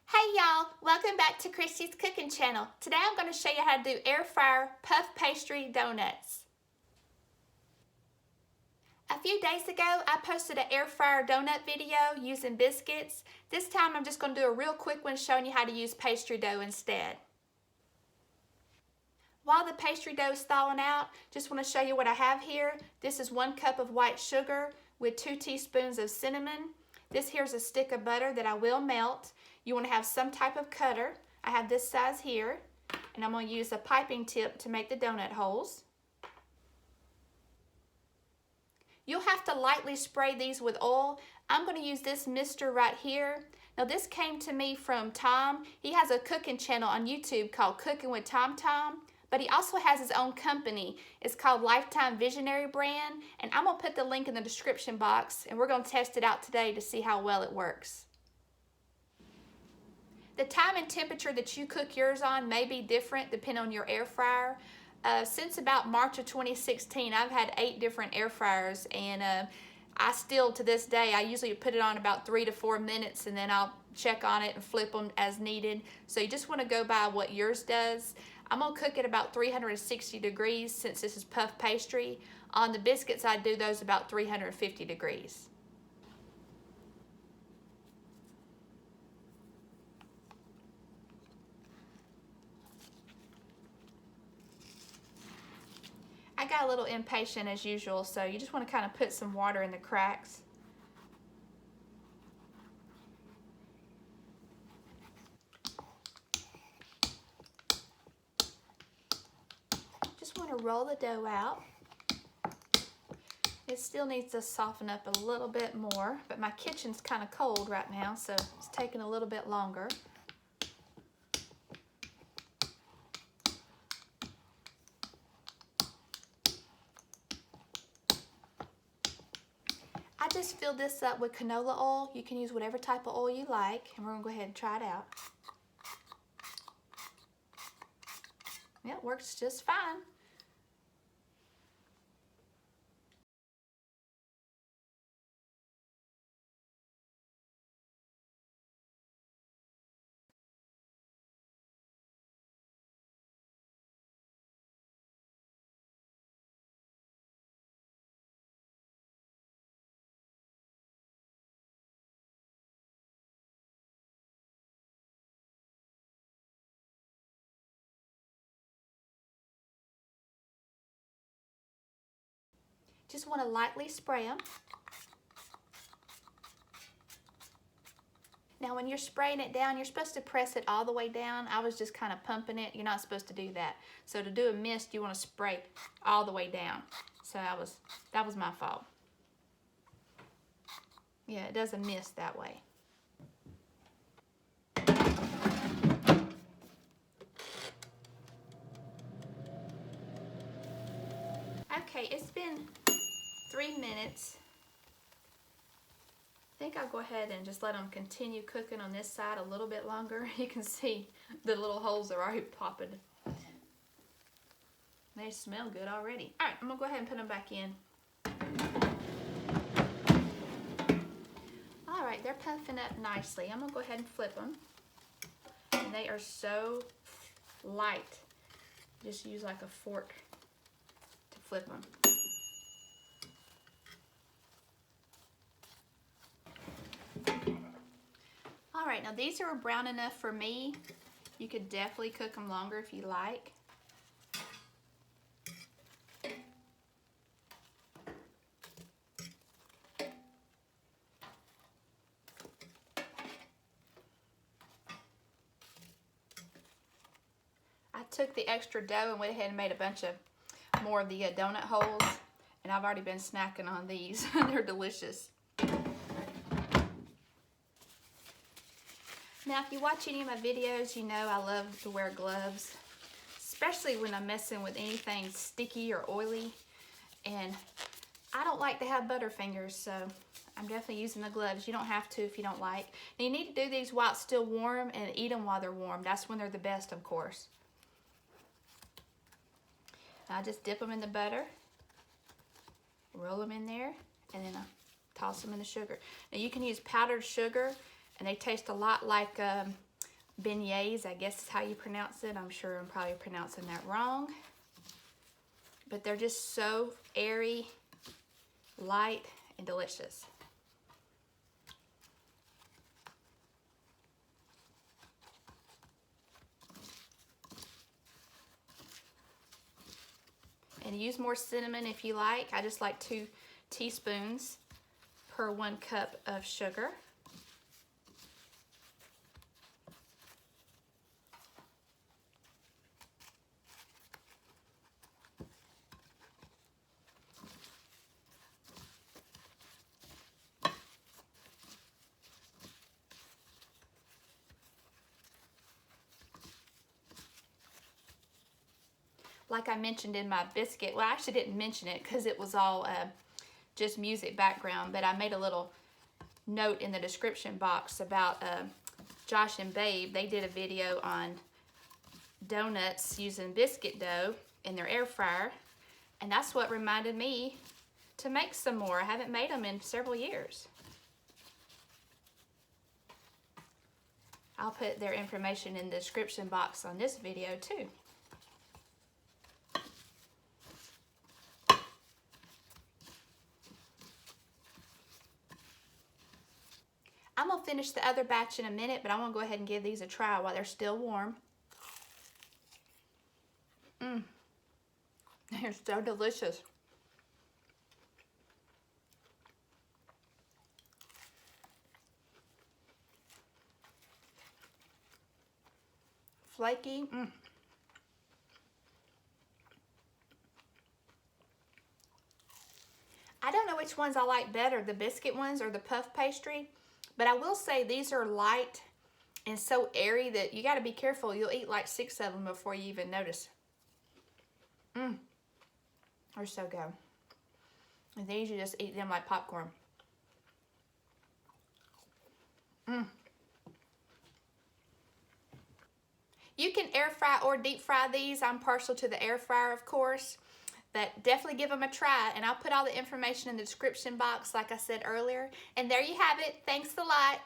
Hey y'all, welcome back to Christy's Cooking Channel. Today I'm going to show you how to do air fryer puff pastry donuts. A few days ago I posted an air fryer donut video using biscuits. This time I'm just going to do a real quick one showing you how to use pastry dough instead. While the pastry dough is thawing out, just want to show you what I have here. This is 1 cup of white sugar with 2 teaspoons of cinnamon. This here's a stick of butter that I will melt. You want to have some type of cutter. I have this size here, and I'm going to use a piping tip to make the donut holes. You'll have to lightly spray these with oil. I'm going to use this mister right here. Now this came to me from Tom. He has a cooking channel on YouTube called Cooking with Tom Tom, but he also has his own company. It's called Lifetime Visionary Brand, and I'm going to put the link in the description box, and we're going to test it out today to see how well it works. The time and temperature that you cook yours on may be different depending on your air fryer. Since about March of 2016, I've had 8 different air fryers, and I still, to this day, I usually put it on about 3 to 4 minutes, and then I'll check on it and flip them as needed. So you just want to go by what yours does. I'm going to cook at about 360 degrees since this is puff pastry. On the biscuits, I do those about 350 degrees. I got a little impatient as usual, so you just want to kind of put some water in the cracks. Just want to roll the dough out. It still needs to soften up a little bit more, but my kitchen's kind of cold right now, so it's taking a little bit longer. I just filled this up with canola oil. You can use whatever type of oil you like, and we're going to go ahead and try it out. Yeah, it works just fine. Just want to lightly spray them. Now when you're spraying it down, you're supposed to press it all the way down. I was just kind of pumping it. You're not supposed to do that. So to do a mist, you want to spray all the way down. So that was my fault. Yeah, it does a mist that way. Okay, it's been 3 minutes. I think I'll go ahead and just let them continue cooking on this side a little bit longer. You can see the little holes are already popping. They smell good already. All right, I'm gonna go ahead and put them back in. All right, they're puffing up nicely. I'm gonna go ahead and flip them. And they are so light. Just use like a fork to flip them. All right, now these are brown enough for me. You could definitely cook them longer if you like. I took the extra dough and went ahead and made a bunch of more of the donut holes, and I've already been snacking on these. They're delicious. Now, if you watch any of my videos, you know I love to wear gloves, especially when I'm messing with anything sticky or oily. And I don't like to have butterfingers, so I'm definitely using the gloves. You don't have to if you don't like. Now, you need to do these while it's still warm and eat them while they're warm. That's when they're the best, of course. I just dip them in the butter, roll them in there, and then I toss them in the sugar. Now, you can use powdered sugar, and they taste a lot like beignets, I guess is how you pronounce it. I'm sure I'm probably pronouncing that wrong. But they're just so airy, light, and delicious. And use more cinnamon if you like. I just like 2 teaspoons per 1 cup of sugar. Like I mentioned in my biscuit, well, I actually didn't mention it because it was all just music background, but I made a little note in the description box about Josh and Babe. They did a video on donuts using biscuit dough in their air fryer, and that's what reminded me to make some more. I haven't made them in several years. I'll put their information in the description box on this video too. I'm gonna finish the other batch in a minute, but I'm gonna go ahead and give these a try while they're still warm. They're so delicious. Flaky. I don't know which ones I like better, the biscuit ones or the puff pastry, but I will say these are light and so airy that you gotta be careful. You'll eat like 6 of them before you even notice. They're so good. And these, you just eat them like popcorn. You can air fry or deep fry these. I'm partial to the air fryer, of course, but definitely give them a try. And I'll put all the information in the description box, like I said earlier. And there you have it. Thanks a lot.